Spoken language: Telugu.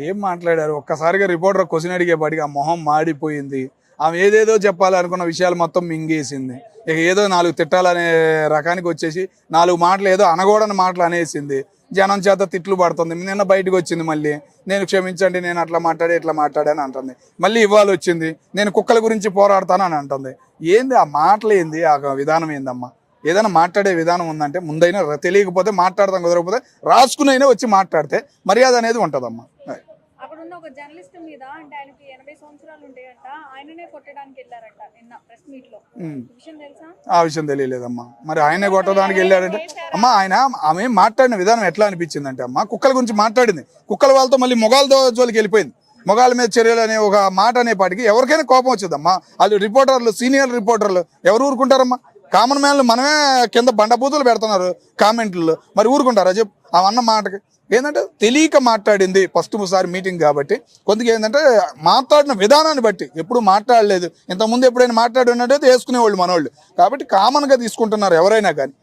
ఏం మాట్లాడారు? ఒక్కసారిగా రిపోర్టర్ క్వశ్చన్ అడిగేపాటికి ఆ మొహం మాడిపోయింది. ఆమె ఏదేదో చెప్పాలనుకున్న విషయాలు మొత్తం మింగేసింది. ఇక ఏదో 4 తిట్టాలనే రకానికి వచ్చేసి 4 మాటలు ఏదో అనకూడని మాటలు అనేసింది. జనం చేత తిట్లు పడుతుంది. నిన్న బయటకు వచ్చింది మళ్ళీ. నేను క్షమించండి, నేను అట్లా మాట్లాడి ఇట్లా మాట్లాడాను అంటుంది. మళ్ళీ ఇవాళ వచ్చింది, నేను కుక్కల గురించి పోరాడతాను అని అంటుంది. ఏంది ఆ మాటలు, ఏంది ఆ విధానం, ఏందమ్మా? ఏదైనా మాట్లాడే విధానం ఉందంటే ముందైనా తెలియకపోతే మాట్లాడతాం, కుదరకపోతే రాసుకునైనా వచ్చి మాట్లాడితే మర్యాద అనేది ఉంటుందమ్మా. అక్కడున్న ఒక జర్నలిస్ట్ మీద అంటే ఆయనకి 80 సంవత్సరాలు ఉంటాయంట, ఆయననే కొట్టడానికి వెళ్ళారంట నిన్న ప్రెస్ మీట్ లో. విషయం తెలుసా? ఆ విషయం తెలియలేదమ్మా. మరి ఆయనే కొట్టడానికి వెళ్ళాడంటే అమ్మా, ఆమె మాట్లాడిన విధానం ఎట్లా అనిపించిందంటే అమ్మా, కుక్కల గురించి మాట్లాడింది. కుక్కల వాళ్ళతో మళ్ళీ మొగాళ్ళతో జోలికి వెళ్ళిపోయింది. మొగాళ్ళ మీద చర్యలు అనే ఒక మాట అనేపాటికి ఎవరికైనా కోపం వచ్చిందమ్మా. వాళ్ళు రిపోర్టర్లు, సీనియర్ రిపోర్టర్లు ఎవరు ఊరుకుంటారమ్మా? కామన్ మ్యాన్లు మనమే కింద బండబూతులు పెడుతున్నారు కామెంట్లు, మరి ఊరుకుంటారా చెప్పు? అవన్న మాటకి ఏంటంటే తెలియక మాట్లాడింది. ఫస్ట్ సారి మీటింగ్ కాబట్టి కొంతగా ఏంటంటే మాట్లాడిన విధానాన్ని బట్టి ఎప్పుడు మాట్లాడలేదు. ఇంతకుముందు ఎప్పుడైనా మాట్లాడి ఉన్నట్టయితే వేసుకునేవాళ్ళు మనోళ్ళు. కాబట్టి కామన్గా తీసుకుంటున్నారు ఎవరైనా కానీ.